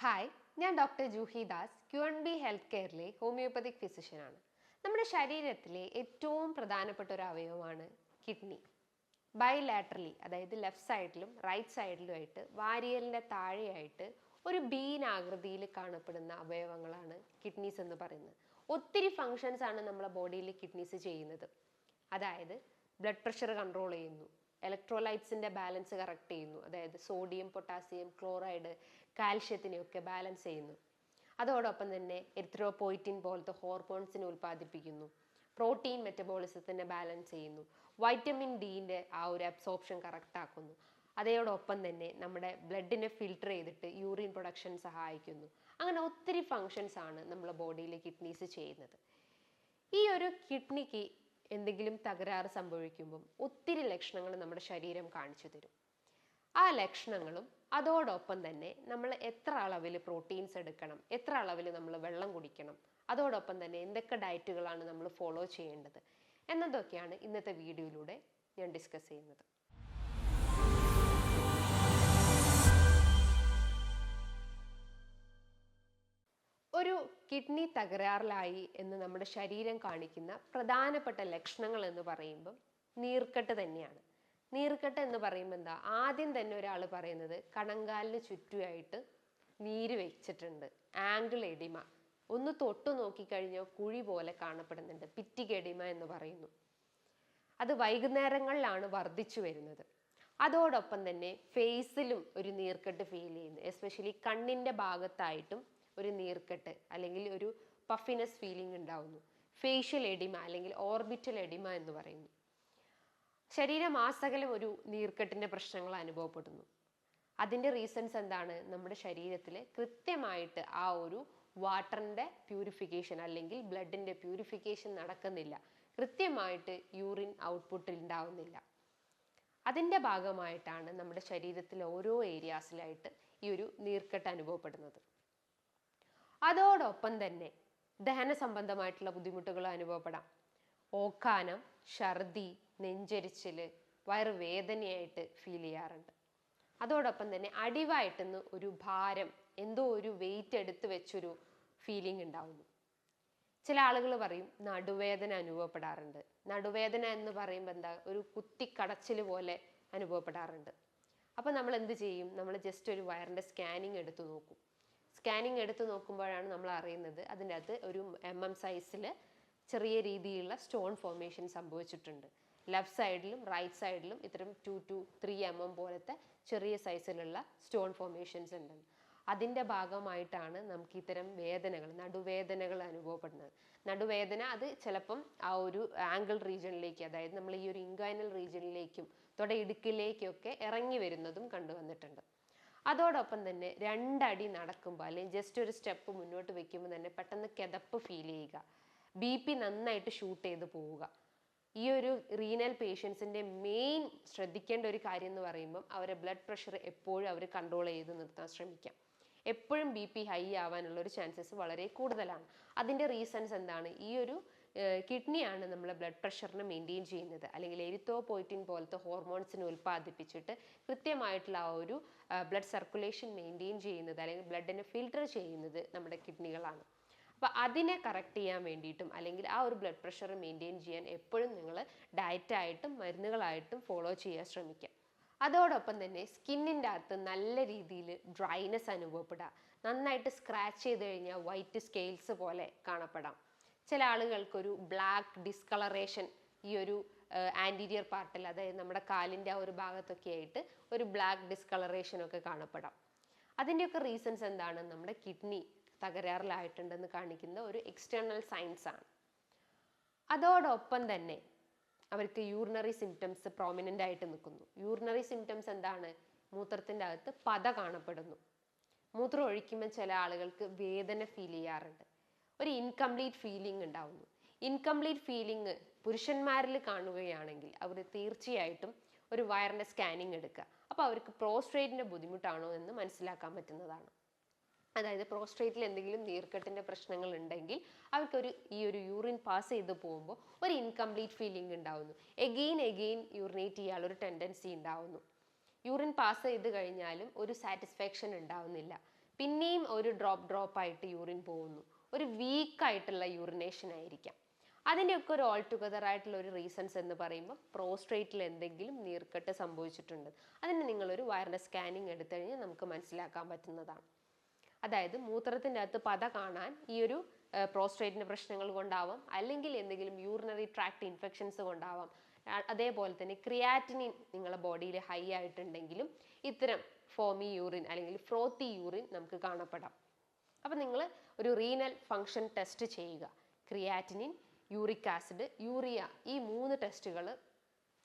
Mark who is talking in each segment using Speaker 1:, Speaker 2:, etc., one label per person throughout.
Speaker 1: Hi, ഞാൻ doctor Juhi Das, QNB health കെയറിലെ homeopathic ഫിസിഷ്യനാണ്. നമ്മുടെ ശരീരത്തിലെ ഏറ്റവും പ്രധാനപ്പെട്ട ഒരു അവയവമാണ് കിഡ്നി. ബൈലാറ്ററലി, അതായത് ലെഫ്റ്റ് സൈഡിലും റൈറ്റ് സൈഡിലുമായിട്ട് വാരിയലിൻ്റെ താഴെയായിട്ട് ഒരു ബീൻ ആകൃതിയിൽ കാണപ്പെടുന്ന അവയവങ്ങളാണ് കിഡ്നീസ് എന്ന് പറയുന്നത്. ഒത്തിരി ഫങ്ഷൻസ് ആണ് നമ്മുടെ ബോഡിയിൽ കിഡ്നീസ് ചെയ്യുന്നത്. അതായത് ബ്ലഡ് പ്രഷർ കൺട്രോൾ ചെയ്യുന്നു, ഇലക്ട്രോലൈറ്റ്സിൻ്റെ ബാലൻസ് കറക്റ്റ് ചെയ്യുന്നു, അതായത് സോഡിയം, പൊട്ടാസ്യം, ക്ലോറൈഡ്, കാൽഷ്യത്തിനെയൊക്കെ ബാലൻസ് ചെയ്യുന്നു. അതോടൊപ്പം തന്നെ എറിത്രോപോയിറ്റിൻ പോലത്തെ ഹോർമോൺസിനെ ഉൽപ്പാദിപ്പിക്കുന്നു, പ്രോട്ടീൻ മെറ്റബോളിസത്തിനെ ബാലൻസ് ചെയ്യുന്നു, വൈറ്റമിൻ ഡിൻ്റെ ആ ഒരു അബ്സോർപ്ഷൻ കറക്റ്റ് ആക്കുന്നു. അതോടൊപ്പം തന്നെ നമ്മുടെ ബ്ലഡിനെ ഫിൽട്ടർ ചെയ്തിട്ട് യൂറിൻ പ്രൊഡക്ഷൻ സഹായിക്കുന്നു. അങ്ങനെ ഒത്തിരി ഫങ്ഷൻസ് ആണ് നമ്മുടെ ബോഡിയിൽ കിഡ്നീസ് ചെയ്യുന്നത്. ഈ ഒരു കിഡ്നിക്ക് എന്തെങ്കിലും തകരാറ് സംഭവിക്കുമ്പം ഒത്തിരി ലക്ഷണങ്ങൾ നമ്മുടെ ശരീരം കാണിച്ചു തരും. ആ ലക്ഷണങ്ങളും അതോടൊപ്പം തന്നെ നമ്മൾ എത്ര അളവിൽ പ്രോട്ടീൻസ് എടുക്കണം, എത്ര അളവിൽ നമ്മൾ വെള്ളം കുടിക്കണം, അതോടൊപ്പം തന്നെ എന്തൊക്കെ ഡയറ്റുകളാണ് നമ്മൾ ഫോളോ ചെയ്യേണ്ടത് എന്നതൊക്കെയാണ് ഇന്നത്തെ വീഡിയോയിലൂടെ ഞാൻ ഡിസ്കസ് ചെയ്യുന്നത്. ഒരു കിഡ്നി തകരാറിലായി എന്ന് നമ്മുടെ ശരീരം കാണിക്കുന്ന പ്രധാനപ്പെട്ട ലക്ഷണങ്ങൾ എന്ന് പറയുമ്പം നീർക്കെട്ട് തന്നെയാണ്. നീർക്കെട്ട് എന്ന് പറയുമ്പോൾ എന്താ, ആദ്യം തന്നെ ഒരാൾ പറയുന്നത് കണങ്കാലിന് ചുറ്റുമായിട്ട് നീര് വെച്ചിട്ടുണ്ട്, ആംഗിൾ എഡിമ, ഒന്ന് തൊട്ടു നോക്കിക്കഴിഞ്ഞാൽ കുഴി പോലെ കാണപ്പെടുന്നുണ്ട്, പിറ്റിക് എഡിമ എന്ന് പറയുന്നു. അത് വൈകുന്നേരങ്ങളിലാണ് വർദ്ധിച്ചു വരുന്നത്. അതോടൊപ്പം തന്നെ ഫേസിലും ഒരു നീർക്കെട്ട് ഫീൽ ചെയ്യുന്നു, എസ്പെഷ്യലി കണ്ണിൻ്റെ ഭാഗത്തായിട്ടും ഒരു നീർക്കെട്ട് അല്ലെങ്കിൽ ഒരു പഫിനെസ് ഫീലിംഗ് ഉണ്ടാവുന്നു. ഫേഷ്യൽ എഡിമ അല്ലെങ്കിൽ ഓർബിറ്റൽ എഡിമ എന്ന് പറയുന്നു. ശരീരമാസകലം ഒരു നീർക്കെട്ടിൻ്റെ പ്രശ്നങ്ങൾ അനുഭവപ്പെടുന്നു. അതിൻ്റെ റീസൺസ് എന്താണ്? നമ്മുടെ ശരീരത്തിൽ കൃത്യമായിട്ട് ആ ഒരു വാട്ടറിൻ്റെ പ്യൂരിഫിക്കേഷൻ അല്ലെങ്കിൽ ബ്ലഡിൻ്റെ പ്യൂരിഫിക്കേഷൻ നടക്കുന്നില്ല, കൃത്യമായിട്ട് യൂറിൻ ഔട്ട്പുട്ട് ഉണ്ടാവുന്നില്ല. അതിൻ്റെ ഭാഗമായിട്ടാണ് നമ്മുടെ ശരീരത്തിലെ ഓരോ ഏരിയാസിലായിട്ട് ഈ ഒരു നീർക്കെട്ട് അനുഭവപ്പെടുന്നത്. അതോടൊപ്പം തന്നെ ദഹന സംബന്ധമായിട്ടുള്ള ബുദ്ധിമുട്ടുകൾ അനുഭവപ്പെടാം. ഓക്കാനം, ഛർദി, നെഞ്ചരിച്ചിൽ, വയറുവേദനയായിട്ട് ഫീൽ ചെയ്യാറുണ്ട്. അതോടൊപ്പം തന്നെ അടിവായിട്ടെന്ന് ഒരു ഭാരം, എന്തോ ഒരു വെയിറ്റ് എടുത്ത് വെച്ചൊരു ഫീലിംഗ് ഉണ്ടാവുന്നു. ചില ആളുകൾ പറയും നടുവേദന അനുഭവപ്പെടാറുണ്ട്. നടുവേദന എന്ന് പറയുമ്പോൾ എന്താ, ഒരു കുത്തിക്കടച്ചിൽ പോലെ അനുഭവപ്പെടാറുണ്ട്. അപ്പോൾ നമ്മൾ എന്ത് ചെയ്യും? നമ്മൾ ജസ്റ്റ് ഒരു വയറിൻ്റെ സ്കാനിങ് എടുത്തു നോക്കും. സ്കാനിങ് എടുത്ത് നോക്കുമ്പോഴാണ് നമ്മൾ അറിയുന്നത് അതിൻ്റെ അകത്ത് ഒരു സൈസിൽ ചെറിയ രീതിയിലുള്ള സ്റ്റോൺ ഫോർമേഷൻ സംഭവിച്ചിട്ടുണ്ട്. ലെഫ്റ്റ് സൈഡിലും റൈറ്റ് സൈഡിലും ഇത്തരം 2 to 3 പോലത്തെ ചെറിയ സൈസിലുള്ള സ്റ്റോൺ ഫോർമേഷൻസ് ഉണ്ട്. അതിൻ്റെ ഭാഗമായിട്ടാണ് നമുക്ക് ഇത്തരം വേദനകൾ, നടുവേദനകൾ അനുഭവപ്പെടുന്നത്. നടുവേദന അത് ചിലപ്പം ആ ഒരു ആംഗിൾ റീജിയനിലേക്ക്, അതായത് നമ്മൾ ഈ ഒരു ഇൻഗൈനൽ റീജിയനിലേക്കും തുടയിടുക്കിലേക്കൊക്കെ ഇറങ്ങി വരുന്നതും കണ്ടുവന്നിട്ടുണ്ട്. അതോടൊപ്പം തന്നെ 2 അടി നടക്കുമ്പോൾ അല്ലെങ്കിൽ ജസ്റ്റ് ഒരു സ്റ്റെപ്പ് മുന്നോട്ട് വെക്കുമ്പോൾ തന്നെ പെട്ടെന്ന് കിതപ്പ് ഫീൽ ചെയ്യുക, BP നന്നായിട്ട് ഷൂട്ട് ചെയ്ത് പോവുക. ഈ ഒരു റീനൽ പേഷ്യൻസിൻ്റെ മെയിൻ ശ്രദ്ധിക്കേണ്ട ഒരു കാര്യം എന്ന് പറയുമ്പം അവരെ ബ്ലഡ് പ്രഷർ എപ്പോഴും അവർ കൺട്രോൾ ചെയ്ത് നിർത്താൻ ശ്രമിക്കാം. എപ്പോഴും BP ഹൈ ആവാനുള്ളൊരു ചാൻസസ് വളരെ കൂടുതലാണ്. അതിൻ്റെ റീസൺസ് എന്താണ്? ഈ ഒരു കിഡ്നിയാണ് നമ്മളെ ബ്ലഡ് പ്രഷറിനെ മെയിൻറ്റെയിൻ ചെയ്യുന്നത്, അല്ലെങ്കിൽ എരിത്രോപോയിറ്റിൻ പോലത്തെ ഹോർമോൺസിനെ ഉൽപ്പാദിപ്പിച്ചിട്ട് കൃത്യമായിട്ടുള്ള ആ ഒരു ബ്ലഡ് സർക്കുലേഷൻ മെയിൻറ്റെയിൻ ചെയ്യുന്നത് അല്ലെങ്കിൽ ബ്ലഡിനെ ഫിൽട്ടർ ചെയ്യുന്നത് നമ്മുടെ കിഡ്നികളാണ്. അപ്പോൾ അതിനെ കറക്റ്റ് ചെയ്യാൻ വേണ്ടിയിട്ടും അല്ലെങ്കിൽ ആ ഒരു ബ്ലഡ് പ്രഷർ മെയിൻറ്റെയിൻ ചെയ്യാൻ എപ്പോഴും നിങ്ങൾ ഡയറ്റായിട്ടും മരുന്നുകളായിട്ടും ഫോളോ ചെയ്യാൻ ശ്രമിക്കുക. അതോടൊപ്പം തന്നെ സ്കിന്നിൻ്റെ അകത്ത് നല്ല രീതിയിൽ ഡ്രൈനെസ് അനുഭവപ്പെടുക, നന്നായിട്ട് സ്ക്രാച്ച് ചെയ്ത് കഴിഞ്ഞാൽ വൈറ്റ് സ്കെയിൽസ് പോലെ കാണപ്പെടാം. ചില ആളുകൾക്കൊരു ബ്ലാക്ക് ഡിസ്കളറേഷൻ ഈ ഒരു ആൻറ്റീരിയർ പാർട്ടിൽ, അതായത് നമ്മുടെ കാലിൻ്റെ ആ ഒരു ഭാഗത്തൊക്കെ ആയിട്ട് ഒരു ബ്ലാക്ക് ഡിസ്കളറേഷനൊക്കെ കാണപ്പെടാം. അതിൻ്റെയൊക്കെ റീസൺസ് എന്താണ്? നമ്മുടെ കിഡ്നി തകരാറിലായിട്ടുണ്ടെന്ന് കാണിക്കുന്ന ഒരു എക്സ്റ്റേണൽ സയൻസ് ആണ്. അതോടൊപ്പം തന്നെ അവർക്ക് യൂറിനറി സിംറ്റംസ് പ്രോമിനൻ്റ് ആയിട്ട് നിൽക്കുന്നു. യൂറിനറി സിംറ്റംസ് എന്താണ്? മൂത്രത്തിൻ്റെ അകത്ത് പത കാണപ്പെടുന്നു. മൂത്രം ഒഴിക്കുമ്പോൾ ചില ആളുകൾക്ക് വേദന ഫീൽ ചെയ്യാറുണ്ട്, ഒരു ഇൻകംപ്ലീറ്റ് ഫീലിംഗ് ഉണ്ടാവുന്നു. ഇൻകംപ്ലീറ്റ് ഫീലിംഗ് പുരുഷന്മാരിൽ കാണുകയാണെങ്കിൽ അവർ തീർച്ചയായിട്ടും ഒരു വയറിൻ്റെ സ്കാനിങ് എടുക്കുക. അപ്പോൾ അവർക്ക് പ്രോസ്ട്രേറ്റിൻ്റെ ബുദ്ധിമുട്ടാണോ എന്ന് മനസ്സിലാക്കാൻ പറ്റുന്നതാണ്. അതായത് പ്രോസ്ട്രേറ്റിൽ എന്തെങ്കിലും നീർക്കെട്ടിൻ്റെ പ്രശ്നങ്ങൾ ഉണ്ടെങ്കിൽ അവർക്കൊരു ഈ ഒരു യൂറിൻ പാസ് ചെയ്ത് പോകുമ്പോൾ ഒരു ഇൻകംപ്ലീറ്റ് ഫീലിംഗ് ഉണ്ടാവുന്നു. എഗെയിൻ യൂറിനേറ്റ് ചെയ്യാനുള്ള ഒരു ടെൻഡൻസി ഉണ്ടാവുന്നു. യൂറിൻ പാസ് ചെയ്ത് കഴിഞ്ഞാലും ഒരു സാറ്റിസ്ഫാക്ഷൻ ഉണ്ടാവുന്നില്ല. പിന്നെയും ഒരു ഡ്രോപ്പ് ആയിട്ട് യൂറിൻ പോകുന്നു, ഒരു വീക്കായിട്ടുള്ള യൂറിനേഷൻ ആയിരിക്കാം. അതിൻ്റെയൊക്കെ ഒരു ഓൾ ടുഗദർ ആയിട്ടുള്ള ഒരു റീസൺസ് എന്ന് പറയുമ്പോൾ പ്രോസ്ട്രേറ്റിൽ എന്തെങ്കിലും നീർക്കെട്ട് സംഭവിച്ചിട്ടുണ്ട്. അതിന് നിങ്ങളൊരു വയർലെസ് സ്കാനിങ് എടുത്തു കഴിഞ്ഞാൽ നമുക്ക് മനസ്സിലാക്കാൻ പറ്റുന്നതാണ്. അതായത് മൂത്രത്തിൻ്റെ അകത്ത് പത കാണാൻ ഈ ഒരു പ്രോസ്ട്രേറ്റിൻ്റെ പ്രശ്നങ്ങൾ കൊണ്ടാവാം, അല്ലെങ്കിൽ എന്തെങ്കിലും യൂറിനറി ട്രാക്ട് ഇൻഫെക്ഷൻസ് കൊണ്ടാവാം. അതേപോലെ തന്നെ ക്രിയാറ്റിനിൻ നിങ്ങളുടെ ബോഡിയിൽ ഹൈ ആയിട്ടുണ്ടെങ്കിലും ഇത്തരം ഫോമി യൂറിൻ അല്ലെങ്കിൽ ഫ്രോത്തി യൂറിൻ നമുക്ക് കാണപ്പെടാം. അപ്പം നിങ്ങൾ ഒരു റീനൽ ഫങ്ഷൻ ടെസ്റ്റ് ചെയ്യുക. ക്രിയാറ്റിനിൻ, യൂറിക് ആസിഡ്, യൂറിയ, ഈ 3 ടെസ്റ്റുകൾ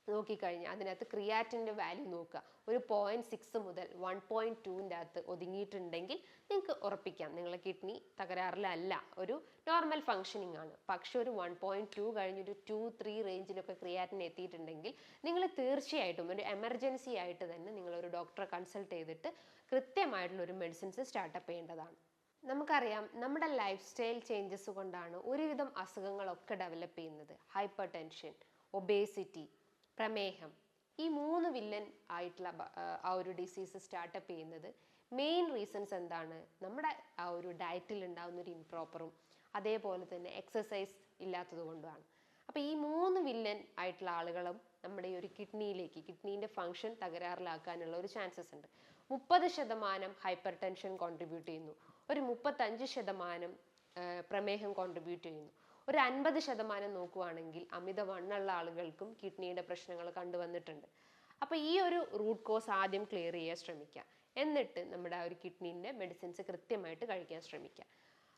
Speaker 1: നോക്കിക്കഴിഞ്ഞാൽ അതിനകത്ത് ക്രിയാറ്റിൻ്റെ വാല്യൂ നോക്കുക. ഒരു 0.6 മുതൽ 1.2ൻ്റെ അകത്ത് ഒതുങ്ങിയിട്ടുണ്ടെങ്കിൽ നിങ്ങൾക്ക് ഉറപ്പിക്കാം നിങ്ങളുടെ കിഡ്നി തകരാറിലല്ല, ഒരു നോർമൽ ഫങ്ഷനിങ് ആണ്. പക്ഷെ ഒരു 1.2 കഴിഞ്ഞൊരു 2-3 റേഞ്ചിലൊക്കെ ക്രിയാറ്റിൻ എത്തിയിട്ടുണ്ടെങ്കിൽ നിങ്ങൾ തീർച്ചയായിട്ടും ഒരു എമർജൻസി ആയിട്ട് തന്നെ നിങ്ങളൊരു ഡോക്ടറെ കൺസൾട്ട് ചെയ്തിട്ട് കൃത്യമായിട്ടുള്ള ഒരു മെഡിസിൻസ് സ്റ്റാർട്ടപ്പ് ചെയ്യേണ്ടതാണ്. നമുക്കറിയാം നമ്മുടെ ലൈഫ് സ്റ്റൈൽ ചേഞ്ചസ് കൊണ്ടാണ് ഒരുവിധം അസുഖങ്ങളൊക്കെ ഡെവലപ്പ് ചെയ്യുന്നത്. ഹൈപ്പർ ടെൻഷൻ, ഒബേസിറ്റി, പ്രമേഹം, ഈ 3 വില്ലൻ ആയിട്ടുള്ള ആ ഒരു ഡിസീസ് സ്റ്റാർട്ടപ്പ് ചെയ്യുന്നത് മെയിൻ റീസൺസ് എന്താണ്? നമ്മുടെ ആ ഒരു ഡയറ്റിൽ ഉണ്ടാകുന്ന ഒരു ഇംപ്രോപ്പറും അതേപോലെ തന്നെ എക്സസൈസ് ഇല്ലാത്തത് കൊണ്ടുമാണ്. അപ്പോൾ ഈ 3 വില്ലൻ ആയിട്ടുള്ള ആളുകളും നമ്മുടെ ഈ ഒരു കിഡ്നീൻ്റെ ഫങ്ഷൻ തകരാറിലാക്കാനുള്ള ഒരു ചാൻസസ് ഉണ്ട്. 30% ഹൈപ്പർ ടെൻഷൻ കോൺട്രിബ്യൂട്ട് ചെയ്യുന്നു, ഒരു 35% പ്രമേഹം കോൺട്രിബ്യൂട്ട് ചെയ്യുന്നു, ഒരു 50% നോക്കുവാണെങ്കിൽ അമിതവണ്ണമുള്ള ആളുകൾക്കും കിഡ്നിയുടെ പ്രശ്നങ്ങൾ കണ്ടുവന്നിട്ടുണ്ട്. അപ്പോൾ ഈ ഒരു റൂട്ട് കോസ് ആദ്യം ക്ലിയർ ചെയ്യാൻ ശ്രമിക്കുക. എന്നിട്ട് നമ്മുടെ ആ ഒരു കിഡ്നീൻ്റെ മെഡിസിൻസ് കൃത്യമായിട്ട് കഴിക്കാൻ ശ്രമിക്കുക.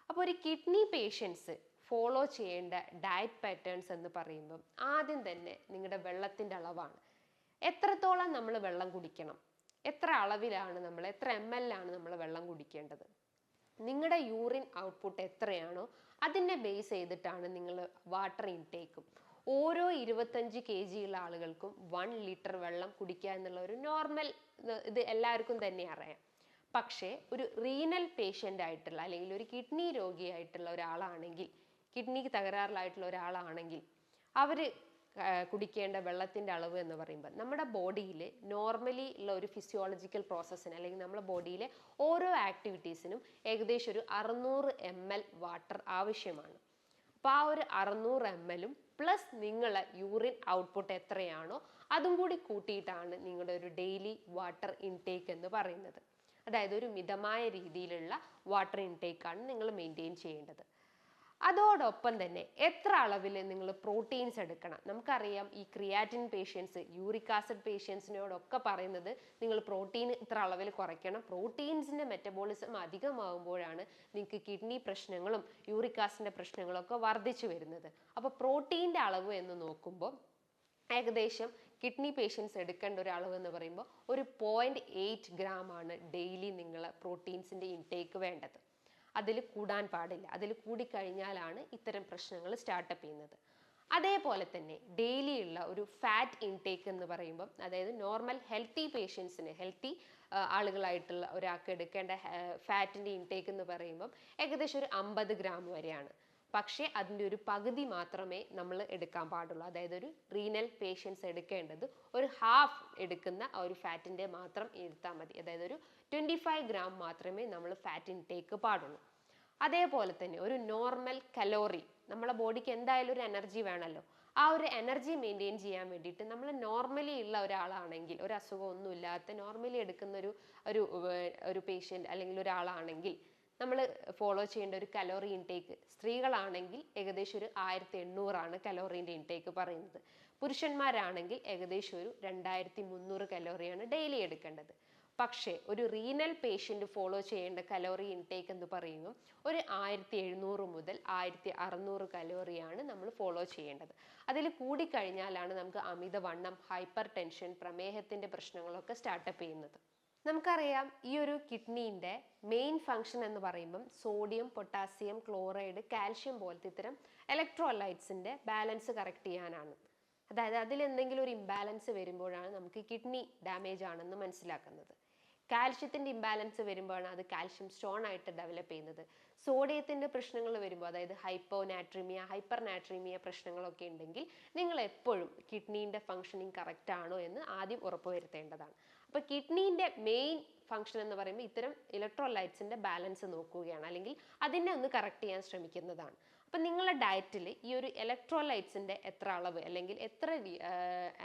Speaker 1: അപ്പോൾ ഒരു കിഡ്നി പേഷ്യൻസ് ഫോളോ ചെയ്യേണ്ട ഡയറ്റ് പാറ്റേൺസ് എന്ന് പറയുമ്പം ആദ്യം തന്നെ നിങ്ങളുടെ വെള്ളത്തിൻ്റെ അളവാണ്. എത്രത്തോളം നമ്മൾ വെള്ളം കുടിക്കണം, എത്ര അളവിലാണ് നമ്മൾ, എത്ര ml ആണ് നമ്മൾ വെള്ളം കുടിക്കേണ്ടത്, നിങ്ങളുടെ യൂറിൻ ഔട്ട്പുട്ട് എത്രയാണോ അതിനെ ബേസ് ചെയ്തിട്ടാണ് നിങ്ങൾ വാട്ടർ ഇൻടേക്കും. ഓരോ 25 kg ഉള്ള ആളുകൾക്കും 1 ലിറ്റർ വെള്ളം കുടിക്കുക എന്നുള്ള ഒരു നോർമൽ ഇത് എല്ലാവർക്കും തന്നെ അറിയാം. പക്ഷേ ഒരു റീനൽ പേഷ്യൻ്റ് ആയിട്ടുള്ള അല്ലെങ്കിൽ ഒരു കിഡ്നി രോഗിയായിട്ടുള്ള ഒരാളാണെങ്കിൽ, കിഡ്നിക്ക് തകരാറിലായിട്ടുള്ള ഒരാളാണെങ്കിൽ അവർ കുടിക്കേണ്ട വെള്ളത്തിൻ്റെ അളവ് എന്ന് പറയുമ്പോൾ നമ്മുടെ ബോഡിയിൽ നോർമലി ഉള്ള ഒരു ഫിസിയോളജിക്കൽ പ്രോസസ്സിന് അല്ലെങ്കിൽ നമ്മുടെ ബോഡിയിലെ ഓരോ ആക്ടിവിറ്റീസിനും ഏകദേശം ഒരു 600 ml വാട്ടർ ആവശ്യമാണ്. അപ്പോൾ ആ ഒരു 600 ml പ്ലസ് നിങ്ങളെ യൂറിൻ ഔട്ട്പുട്ട് എത്രയാണോ അതും കൂടി കൂട്ടിയിട്ടാണ് നിങ്ങളുടെ ഒരു ഡെയിലി വാട്ടർ ഇൻടേക്ക് എന്ന് പറയുന്നത്. അതായത് ഒരു മിതമായ രീതിയിലുള്ള വാട്ടർ ഇൻടേക്കാണ് നിങ്ങൾ മെയിൻറ്റെയിൻ ചെയ്യേണ്ടത്. അതോടൊപ്പം തന്നെ എത്ര അളവിൽ നിങ്ങൾ പ്രോട്ടീൻസ് എടുക്കണം. നമുക്കറിയാം ഈ ക്രിയാറ്റിൻ പേഷ്യൻസ്, യൂറിക് ആസിഡ് പേഷ്യൻസിനോടൊക്കെ പറയുന്നത് നിങ്ങൾ പ്രോട്ടീൻ ഇത്ര അളവിൽ കുറയ്ക്കണം. പ്രോട്ടീൻസിൻ്റെ മെറ്റബോളിസം അധികമാകുമ്പോഴാണ് നിങ്ങൾക്ക് കിഡ്നി പ്രശ്നങ്ങളും യൂറിക് ആസിഡിൻ്റെ പ്രശ്നങ്ങളൊക്കെ വർദ്ധിച്ചു വരുന്നത്. അപ്പോൾ പ്രോട്ടീൻ്റെ അളവ് എന്ന് നോക്കുമ്പോൾ ഏകദേശം കിഡ്നി പേഷ്യൻസ് എടുക്കേണ്ട ഒരു അളവ് എന്ന് പറയുമ്പോൾ ഒരു 0.8 gram ആണ് ഡെയിലി നിങ്ങൾ പ്രോട്ടീൻസിൻ്റെ ഇൻടേക്ക് വേണ്ടത്. അതിൽ കൂടാൻ പാടില്ല. അതിൽ കൂടിക്കഴിഞ്ഞാലാണ് ഇത്തരം പ്രശ്നങ്ങൾ സ്റ്റാർട്ടപ്പ് ചെയ്യുന്നത്. അതേപോലെ തന്നെ ഡെയിലി ഉള്ള ഒരു ഫാറ്റ് ഇൻടേക്ക് എന്ന് പറയുമ്പം, അതായത് നോർമൽ ഹെൽത്തി പേഷ്യൻസിന്, ഹെൽത്തി ആളുകളായിട്ടുള്ള ഒരാൾക്ക് എടുക്കേണ്ട ഫാറ്റിൻ്റെ ഇൻടേക്ക് എന്ന് പറയുമ്പം ഏകദേശം ഒരു 50 gram വരെയാണ്. പക്ഷേ അതിൻ്റെ ഒരു പകുതി മാത്രമേ നമ്മൾ എടുക്കാൻ പാടുള്ളൂ. അതായത് ഒരു റീനൽ പേഷ്യൻസ് എടുക്കേണ്ടത് ഒരു ഹാഫ് എടുക്കുന്ന ആ ഒരു ഫാറ്റിൻ്റെ മാത്രം എടുത്താൽ മതി. അതായത് ഒരു 25 gram മാത്രമേ നമ്മൾ ഫാറ്റ് ഇൻടേക്ക് പാടുള്ളൂ. അതേപോലെ തന്നെ ഒരു നോർമൽ കലോറി, നമ്മളെ ബോഡിക്ക് എന്തായാലും ഒരു എനർജി വേണമല്ലോ. ആ ഒരു എനർജി മെയിൻറ്റെയിൻ ചെയ്യാൻ വേണ്ടിയിട്ട് നമ്മൾ നോർമലി ഉള്ള ഒരാളാണെങ്കിൽ, ഒരു അസുഖമൊന്നുമില്ലാത്ത നോർമലി എടുക്കുന്ന ഒരു പേഷ്യൻ്റ് അല്ലെങ്കിൽ ഒരാളാണെങ്കിൽ നമ്മൾ ഫോളോ ചെയ്യേണ്ട ഒരു കലോറി ഇൻടേക്ക്, സ്ത്രീകളാണെങ്കിൽ ഏകദേശം ഒരു 1800 കലോറീൻ്റെ ഇൻടേക്ക് പറയുന്നത്. പുരുഷന്മാരാണെങ്കിൽ ഏകദേശം ഒരു 2300 കലോറിയാണ് ഡെയിലി എടുക്കേണ്ടത്. പക്ഷേ ഒരു റീനൽ പേഷ്യൻ്റ് ഫോളോ ചെയ്യേണ്ട കലോറി ഇൻടേക്ക് എന്ന് പറയുമ്പോൾ ഒരു 1700 മുതൽ 1600 കലോറിയാണ് നമ്മൾ ഫോളോ ചെയ്യേണ്ടത്. അതിൽ കൂടിക്കഴിഞ്ഞാലാണ് നമുക്ക് അമിതവണ്ണം, ഹൈപ്പർ ടെൻഷൻ, പ്രമേഹത്തിൻ്റെ പ്രശ്നങ്ങളൊക്കെ സ്റ്റാർട്ടപ്പ് ചെയ്യുന്നത്. നമുക്കറിയാം ഈ ഒരു കിഡ്നീൻ്റെ മെയിൻ ഫങ്ഷൻ എന്ന് പറയുമ്പം സോഡിയം, പൊട്ടാസ്യം, ക്ലോറൈഡ്, കാൽഷ്യം പോലത്തെ ഇത്തരം ഇലക്ട്രോലൈറ്റ്സിൻ്റെ ബാലൻസ് കറക്റ്റ് ചെയ്യാനാണ്. അതായത് അതിലെന്തെങ്കിലും ഒരു ഇംബാലൻസ് വരുമ്പോഴാണ് നമുക്ക് കിഡ്നി ഡാമേജ് ആണെന്ന് മനസ്സിലാക്കുന്നത്. കാൽഷ്യത്തിൻ്റെ ഇംബാലൻസ് വരുമ്പോഴാണ് അത് കാൽഷ്യം സ്റ്റോൺ ആയിട്ട് ഡെവലപ്പ് ചെയ്യുന്നത്. സോഡിയത്തിൻ്റെ പ്രശ്നങ്ങൾ വരുമ്പോൾ, അതായത് ഹൈപ്പോനാട്രീമിയ, ഹൈപ്പർ നാട്രീമിയ പ്രശ്നങ്ങളൊക്കെ ഉണ്ടെങ്കിൽ നിങ്ങൾ എപ്പോഴും കിഡ്നീൻ്റെ ഫങ്ഷനിങ് കറക്റ്റ് ആണോ എന്ന് ആദ്യം ഉറപ്പുവരുത്തേണ്ടതാണ്. അപ്പോൾ കിഡ്നീൻ്റെ മെയിൻ ഫംഗ്ഷൻ എന്ന് പറയുമ്പോൾ ഇത്തരം ഇലക്ട്രോലൈറ്റ്സിൻ്റെ ബാലൻസ് നോക്കുകയാണ്, അല്ലെങ്കിൽ അതിനെ ഒന്ന് കറക്റ്റ് ചെയ്യാൻ ശ്രമിക്കുന്നതാണ്. അപ്പം നിങ്ങളുടെ ഡയറ്റിൽ ഈ ഒരു ഇലക്ട്രോലൈറ്റ്സിൻ്റെ എത്ര അളവ്, അല്ലെങ്കിൽ എത്ര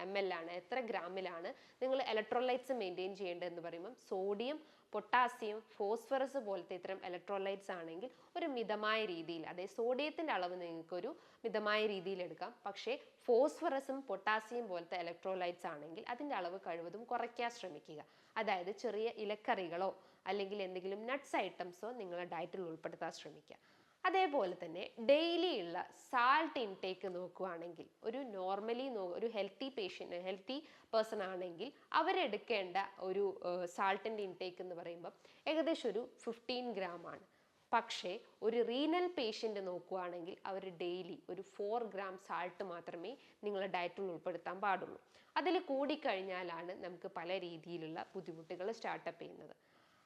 Speaker 1: ml ആണ്, എത്ര ഗ്രാമിലാണ് നിങ്ങൾ ഇലക്ട്രോലൈറ്റ്സ് മെയിൻറ്റെയിൻ ചെയ്യേണ്ടതെന്ന് പറയുമ്പം സോഡിയം, പൊട്ടാസ്യം, ഫോസ്ഫറസ് പോലത്തെ ഇത്തരം ഇലക്ട്രോലൈറ്റ്സ് ആണെങ്കിൽ ഒരു മിതമായ രീതിയിൽ, അതായത് സോഡിയത്തിൻ്റെ അളവ് നിങ്ങൾക്കൊരു മിതമായ രീതിയിൽ എടുക്കാം. പക്ഷേ ഫോസ്ഫറസും പൊട്ടാസ്യം പോലത്തെ ഇലക്ട്രോലൈറ്റ്സ് ആണെങ്കിൽ അതിൻ്റെ അളവ് കഴിവതും കുറയ്ക്കാൻ ശ്രമിക്കുക. അതായത് ചെറിയ ഇലക്കറികളോ അല്ലെങ്കിൽ എന്തെങ്കിലും നട്ട്സ് ഐറ്റംസോ നിങ്ങളുടെ ഡയറ്റിൽ ഉൾപ്പെടുത്താൻ ശ്രമിക്കുക. അതേപോലെ തന്നെ ഡെയിലി ഉള്ള സാൾട്ട് ഇൻടേക്ക് നോക്കുകയാണെങ്കിൽ ഒരു ഹെൽത്തി പേഴ്സൺ ആണെങ്കിൽ അവരെടുക്കേണ്ട ഒരു സാൾട്ടിൻ്റെ ഇൻടേക്ക് എന്ന് പറയുമ്പോൾ ഏകദേശം ഒരു 15 ഗ്രാം ആണ്. പക്ഷേ ഒരു റീനൽ പേഷ്യൻ്റ് നോക്കുകയാണെങ്കിൽ അവർ ഡെയിലി ഒരു 4 ഗ്രാം സാൾട്ട് മാത്രമേ നിങ്ങളുടെ ഡയറ്റിൽ ഉൾപ്പെടുത്താൻ പാടുള്ളൂ. അതിൽ കൂടിക്കഴിഞ്ഞാലാണ് നമുക്ക് പല രീതിയിലുള്ള ബുദ്ധിമുട്ടുകൾ സ്റ്റാർട്ടപ്പ് ചെയ്യുന്നത്.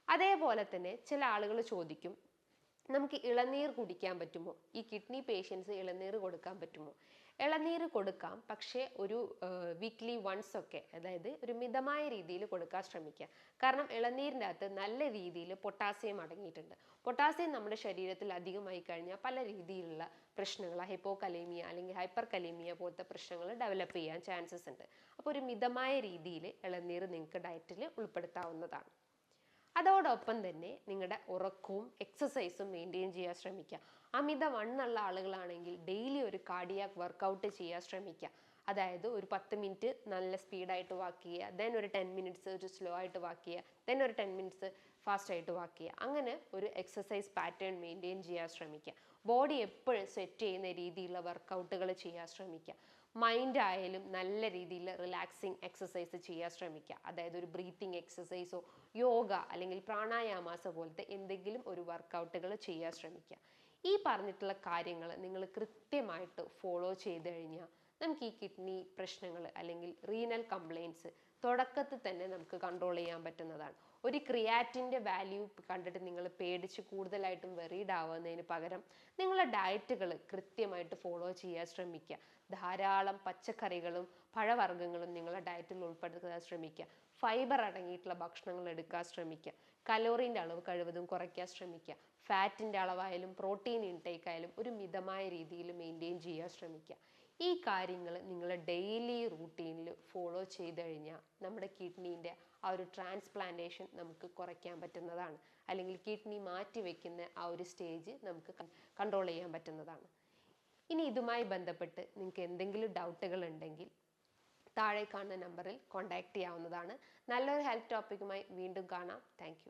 Speaker 1: അതേപോലെ തന്നെ ചില ആളുകൾ ചോദിക്കും, നമുക്ക് ഇളനീർ കുടിക്കാൻ പറ്റുമോ? ഈ കിഡ്നി പേഷ്യൻസ് ഇളനീർ കൊടുക്കാൻ പറ്റുമോ? ഇളനീർ കൊടുക്കാം, പക്ഷേ ഒരു വീക്ക്ലി വൺസ് ഒക്കെ, അതായത് ഒരു മിതമായ രീതിയിൽ കൊടുക്കാൻ ശ്രമിക്കുക. കാരണം ഇളനീരിൻ്റെ അകത്ത് നല്ല രീതിയിൽ പൊട്ടാസ്യം അടങ്ങിയിട്ടുണ്ട്. പൊട്ടാസ്യം നമ്മുടെ ശരീരത്തിൽ അധികമായി കഴിഞ്ഞാൽ പല രീതിയിലുള്ള പ്രശ്നങ്ങൾ, ഹൈപ്പോകലേമിയ അല്ലെങ്കിൽ ഹൈപ്പർ കലേമിയ പോലത്തെ പ്രശ്നങ്ങൾ ഡെവലപ്പ് ചെയ്യാൻ ചാൻസസ് ഉണ്ട്. അപ്പോൾ ഒരു മിതമായ രീതിയിൽ ഇളനീർ നിങ്ങൾക്ക് ഡയറ്റിൽ ഉൾപ്പെടുത്താവുന്നതാണ്. അതോടൊപ്പം തന്നെ നിങ്ങളുടെ ഉറക്കവും എക്സസൈസും മെയിൻറ്റെയിൻ ചെയ്യാൻ ശ്രമിക്കുക. അമിത വണ്ണുള്ള ആളുകളാണെങ്കിൽ ഡെയിലി ഒരു കാർഡിയാക് വർക്കൗട്ട് ചെയ്യാൻ ശ്രമിക്കുക. അതായത് ഒരു 10 മിനിറ്റ് നല്ല സ്പീഡായിട്ട് വാക്ക് ചെയ്യുക, ദെൻ ഒരു 10 മിനിറ്റ്സ് ഒരു സ്ലോ ആയിട്ട് വാക്ക് ചെയ്യുക, ദെൻ ഒരു 10 മിനിറ്റ്സ് ഫാസ്റ്റ് ആയിട്ട് വാക്ക് ചെയ്യുക. അങ്ങനെ ഒരു എക്സസൈസ് പാറ്റേൺ മെയിൻറ്റെയിൻ ചെയ്യാൻ ശ്രമിക്കുക. ബോഡി എപ്പോഴും സെറ്റ് ചെയ്യുന്ന രീതിയിലുള്ള വർക്കൗട്ടുകൾ ചെയ്യാൻ ശ്രമിക്കുക. മൈൻഡ് ആയാലും നല്ല രീതിയിൽ റിലാക്സിങ് എക്സസൈസ് ചെയ്യാൻ ശ്രമിക്കുക. അതായത് ഒരു ബ്രീത്തിങ് എക്സസൈസോ യോഗ അല്ലെങ്കിൽ പ്രാണായാമാസ പോലത്തെ എന്തെങ്കിലും ഒരു വർക്കൗട്ടുകൾ ചെയ്യാൻ ശ്രമിക്കുക. ഈ പറഞ്ഞിട്ടുള്ള കാര്യങ്ങൾ നിങ്ങൾ കൃത്യമായിട്ട് ഫോളോ ചെയ്ത് കഴിഞ്ഞാൽ നമുക്ക് ഈ കിഡ്നി പ്രശ്നങ്ങൾ അല്ലെങ്കിൽ റീനൽ കംപ്ലയിൻസ് തുടക്കത്തിൽ തന്നെ നമുക്ക് കൺട്രോൾ ചെയ്യാൻ പറ്റുന്നതാണ്. ഒരു ക്രിയാറ്റിൻ്റെ വാല്യൂ കണ്ടിട്ട് നിങ്ങൾ പേടിച്ച് കൂടുതലായിട്ടും വെറീഡ് ആവുന്നതിന് പകരം നിങ്ങളുടെ ഡയറ്റുകൾ കൃത്യമായിട്ട് ഫോളോ ചെയ്യാൻ ശ്രമിക്കുക. ധാരാളം പച്ചക്കറികളും പഴവർഗ്ഗങ്ങളും നിങ്ങളുടെ ഡയറ്റിൽ ഉൾപ്പെടുത്താൻ ശ്രമിക്കുക. ഫൈബർ അടങ്ങിയിട്ടുള്ള ഭക്ഷണങ്ങൾ എടുക്കാൻ ശ്രമിക്കുക. കലോറിൻ്റെ അളവ് കഴിവതും കുറയ്ക്കാൻ ശ്രമിക്കുക. ഫാറ്റിൻ്റെ അളവായാലും പ്രോട്ടീൻ ഇൻടേക്ക് ആയാലും ഒരു മിതമായ രീതിയിൽ മെയിൻറ്റെയിൻ ചെയ്യാൻ ശ്രമിക്കുക. ഈ കാര്യങ്ങൾ നിങ്ങൾ ഡെയിലി റൂട്ടീനിൽ ഫോളോ ചെയ്ത് കഴിഞ്ഞാൽ നമ്മുടെ കിഡ്നീൻ്റെ ആ ഒരു ട്രാൻസ്പ്ലാന്റേഷൻ നമുക്ക് കുറയ്ക്കാൻ പറ്റുന്നതാണ്. അല്ലെങ്കിൽ കിഡ്നി മാറ്റി വയ്ക്കുന്ന ആ ഒരു സ്റ്റേജ് നമുക്ക് കൺട്രോൾ ചെയ്യാൻ പറ്റുന്നതാണ്. ഇനി ഇതുമായി ബന്ധപ്പെട്ട് നിങ്ങൾക്ക് എന്തെങ്കിലും ഡൗട്ടുകൾ ഉണ്ടെങ്കിൽ താഴെ കാണുന്ന നമ്പറിൽ കോൺടാക്റ്റ് ചെയ്യാവുന്നതാണ്. നല്ലൊരു ഹെൽത്ത് ടോപ്പിക്കുമായി വീണ്ടും കാണാം. താങ്ക്